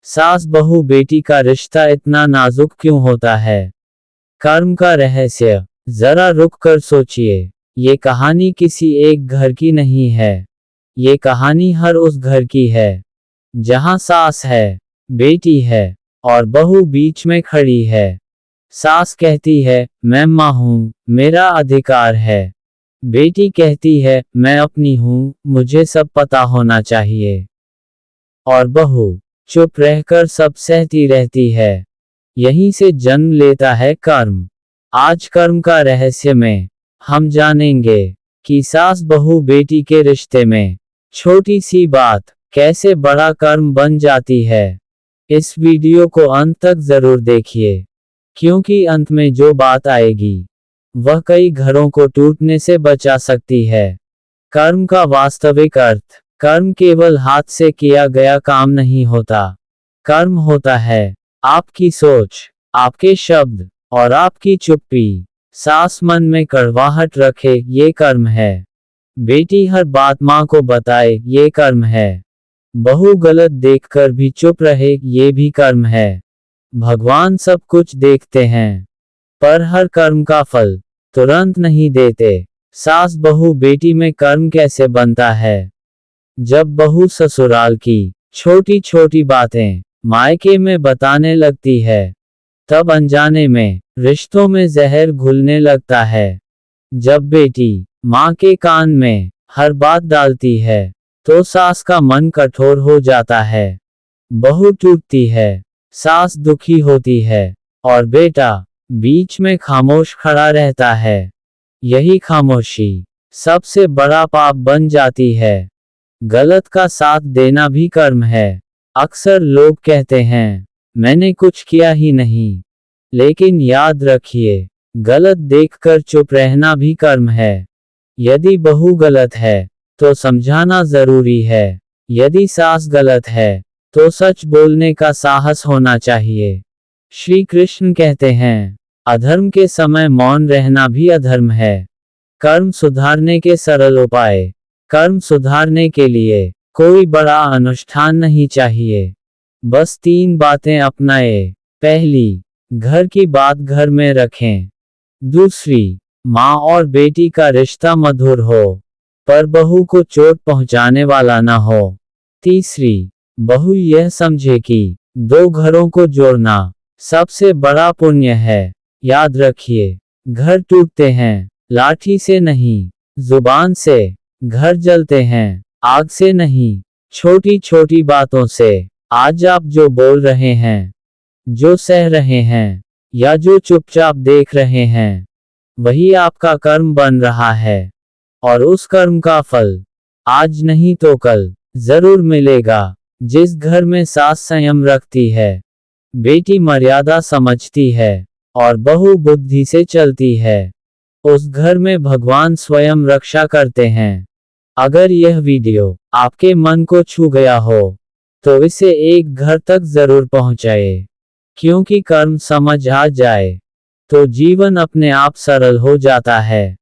सास बहू बेटी का रिश्ता इतना नाजुक क्यों होता है? कर्म का रहस्य। जरा रुक कर सोचिए। ये कहानी किसी एक घर की नहीं है। ये कहानी हर उस घर की है जहां सास है, बेटी है और बहू बीच में खड़ी है। सास कहती है, मैं मां हूं, मेरा अधिकार है। बेटी कहती है, मैं अपनी हूं, मुझे सब पता होना चाहिए। और बहू चुप रहकर सब सहती रहती है। यहीं से जन्म लेता है कर्म। आज कर्म का रहस्य में हम जानेंगे कि सास बहू बेटी के रिश्ते में छोटी सी बात कैसे बड़ा कर्म बन जाती है। इस वीडियो को अंत तक जरूर देखिए, क्योंकि अंत में जो बात आएगी वह कई घरों को टूटने से बचा सकती है। कर्म का वास्तविक अर्थ। कर्म केवल हाथ से किया गया काम नहीं होता। कर्म होता है आपकी सोच, आपके शब्द और आपकी चुप्पी। सास मन में कड़वाहट रखे, ये कर्म है। बेटी हर बात माँ को बताए, ये कर्म है। बहू गलत देखकर भी चुप रहे, ये भी कर्म है। भगवान सब कुछ देखते हैं, पर हर कर्म का फल तुरंत नहीं देते। सास बहू बेटी में कर्म कैसे बनता है? जब बहू ससुराल की छोटी छोटी बातें मायके में बताने लगती है, तब अनजाने में रिश्तों में जहर घुलने लगता है। जब बेटी माँ के कान में हर बात डालती है, तो सास का मन कठोर हो जाता है। बहू टूटती है, सास दुखी होती है और बेटा बीच में खामोश खड़ा रहता है। यही खामोशी सबसे बड़ा पाप बन जाती है। गलत का साथ देना भी कर्म है। अक्सर लोग कहते हैं, मैंने कुछ किया ही नहीं। लेकिन याद रखिए, गलत देखकर चुप रहना भी कर्म है। यदि बहू गलत है तो समझाना जरूरी है। यदि सास गलत है तो सच बोलने का साहस होना चाहिए। श्री कृष्ण कहते हैं, अधर्म के समय मौन रहना भी अधर्म है। कर्म सुधारने के सरल उपाय। कर्म सुधारने के लिए कोई बड़ा अनुष्ठान नहीं चाहिए। बस 3 बातें अपनाएं। पहली, घर की बात घर में रखें। दूसरी, माँ और बेटी का रिश्ता मधुर हो, पर बहू को चोट पहुंचाने वाला ना हो। तीसरी, बहू यह समझे कि 2 घरों को जोड़ना सबसे बड़ा पुण्य है। याद रखिए, घर टूटते हैं लाठी से नहीं, जुबान से। घर जलते हैं आग से नहीं, छोटी छोटी बातों से। आज आप जो बोल रहे हैं, जो सह रहे हैं या जो चुपचाप देख रहे हैं, वही आपका कर्म बन रहा है। और उस कर्म का फल आज नहीं तो कल जरूर मिलेगा। जिस घर में सास संयम रखती है, बेटी मर्यादा समझती है और बहू बुद्धि से चलती है, उस घर में भगवान स्वयं रक्षा करते हैं। अगर यह वीडियो आपके मन को छू गया हो, तो इसे एक घर तक जरूर पहुंचाए, क्योंकि कर्म समझ आ जाए तो जीवन अपने आप सरल हो जाता है।